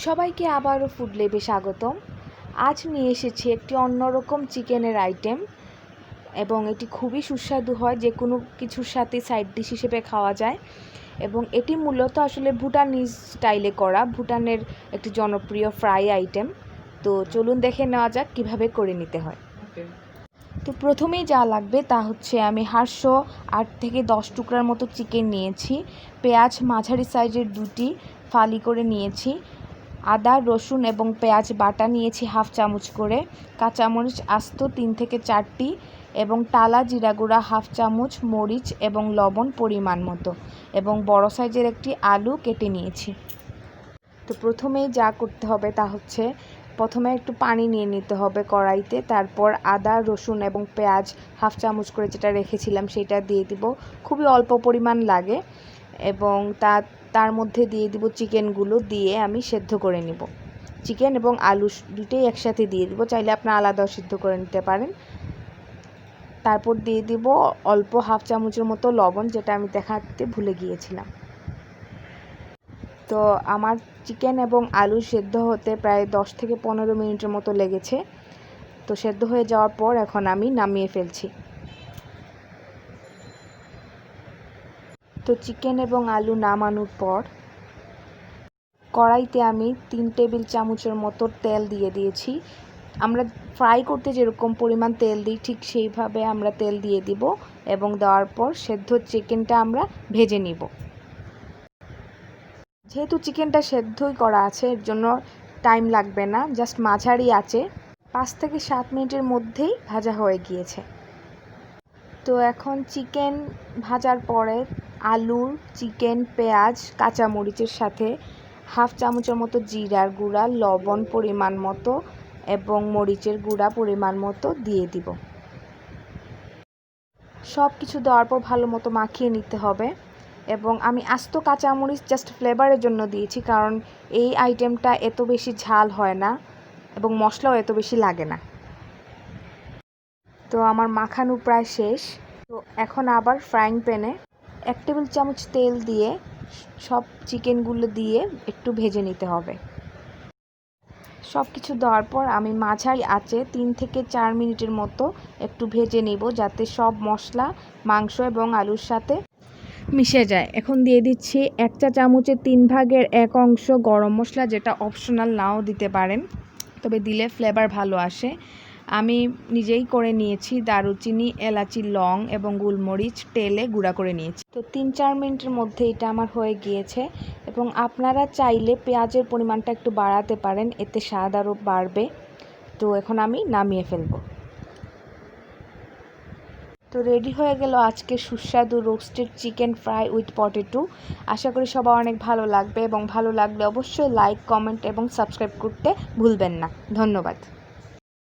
সবাইকে আবারও ফুড ল্যাবে স্বাগতম। আজ নিয়ে এসেছি একটি অন্যরকম চিকেনের আইটেম এবং এটি খুবই সুস্বাদু হয়, যে কোনো কিছুর সাথে সাইড ডিশ হিসেবে খাওয়া যায় এবং এটি মূলত আসলে ভুটানিজ স্টাইলে করা, ভুটানের একটি জনপ্রিয় ফ্রাই আইটেম। তো চলুন দেখে নেওয়া যাক কীভাবে করে নিতে হয়। তো প্রথমেই যা লাগবে তা হচ্ছে আমি 8 থেকে 10 টুকরার মতো চিকেন নিয়েছি, পেঁয়াজ মাঝারি সাইজের 2টি ফালি করে নিয়েছি, আদা রসুন এবং পেঁয়াজ বাটা নিয়েছি হাফ চামচ করে, কাঁচামরিচ আস্ত 3 থেকে 4টি এবং টালা জিরা গুঁড়া হাফ চামচ, মরিচ এবং লবণ পরিমাণ মতো এবং বড় সাইজের একটি আলু কেটে নিয়েছি। তো প্রথমেই যা করতে হবে তা হচ্ছে প্রথমে একটু পানি নিয়ে নিতে হবে কড়াইতে, তারপর আদা রসুন এবং পেঁয়াজ হাফ চামচ করে যেটা রেখেছিলাম সেটা দিয়ে দিব, খুবই অল্প পরিমাণ লাগে এবং তার মধ্যে দিয়ে দিব চিকেনগুলো, দিয়ে আমি সেদ্ধ করে নিব। চিকেন এবং আলু দুটোই একসাথে দিয়ে দিব, চাইলে আপনারা আলাদাও সিদ্ধ করে নিতে পারেন। তারপর দিয়ে দিব অল্প হাফ চামচের মতো লবণ, যেটা আমি দেখাতে ভুলে গিয়েছিলাম। তো আমার চিকেন এবং আলু সেদ্ধ হতে প্রায় 10 থেকে 15 মিনিটের মতো লেগেছে। তো সেদ্ধ হয়ে যাওয়ার পর এখন আমি নামিয়ে ফেলছি। তো চিকেন এবং আলু নামানোর পর কড়াইতে আমি 3 টেবিল চামচের মতো তেল দিয়ে দিয়েছি। আমরা ফ্রাই করতে যেরকম পরিমাণ তেল দিই ঠিক সেইভাবে আমরা তেল দিয়ে দিব এবং দেওয়ার পর সেদ্ধ চিকেনটা আমরা ভেজে নিব। যেহেতু চিকেনটা সেদ্ধই করা আছে এর জন্য টাইম লাগবে না, জাস্ট মাঝারি আঁচে 5 থেকে 7 মিনিটের মধ্যেই ভাজা হয়ে গিয়েছে। তো এখন চিকেন ভাজার পরে আলু, চিকেন, পেঁয়াজ, কাঁচামরিচের সাথে হাফ চামচের মতো জিরার গুঁড়া, লবণ পরিমাণ মতো এবং মরিচের গুঁড়া পরিমাণ মতো দিয়ে দিব। সব কিছু দেওয়ার পর ভালো মতো মাখিয়ে নিতে হবে এবং আমি আস্ত কাঁচামরিচ জাস্ট ফ্লেভারের জন্য দিয়েছি, কারণ এই আইটেমটা এত বেশি ঝাল হয় না এবং মশলাও এত বেশি লাগে না। তো আমার মাখানো প্রায় শেষ। তো এখন আবার ফ্রাইং প্যানে 1 টেবিল চামচ তেল দিয়ে সব চিকেনগুলো দিয়ে একটু ভেজে নিতে হবে। সব কিছু দেওয়ার পর আমি মাঝারি আঁচে 3 থেকে 4 মিনিটের মতো একটু ভেজে নেব, যাতে সব মশলা মাংস এবং আলুর সাথে মিশে যায়। এখন দিয়ে দিচ্ছি 1 চা চামচের 3 ভাগের 1 অংশ গরম মশলা, যেটা অপশনাল, নাও দিতে পারেন, তবে দিলে ফ্লেভার ভালো আসে। আমি নিজেই করে নিয়েছি, দারুচিনি, এলাচি, লং এবং গোলমরিচ তেলে গুঁড়া করে নিয়েছি। তো 3-4 মিনিটের মধ্যে এটা আমার হয়ে গিয়েছে এবং আপনারা চাইলে পেঁয়াজের পরিমাণটা একটু বাড়াতে পারেন, এতে স্বাদ আরও বাড়বে। তো এখন আমি নামিয়ে ফেলবো। তো রেডি হয়ে গেল আজকে সুস্বাদু roasted chicken fry with potato. আশা করি সবার অনেক ভালো লাগবে এবং ভালো লাগলে অবশ্যই লাইক, কমেন্ট এবং সাবস্ক্রাইব করতে ভুলবেন না। ধন্যবাদ।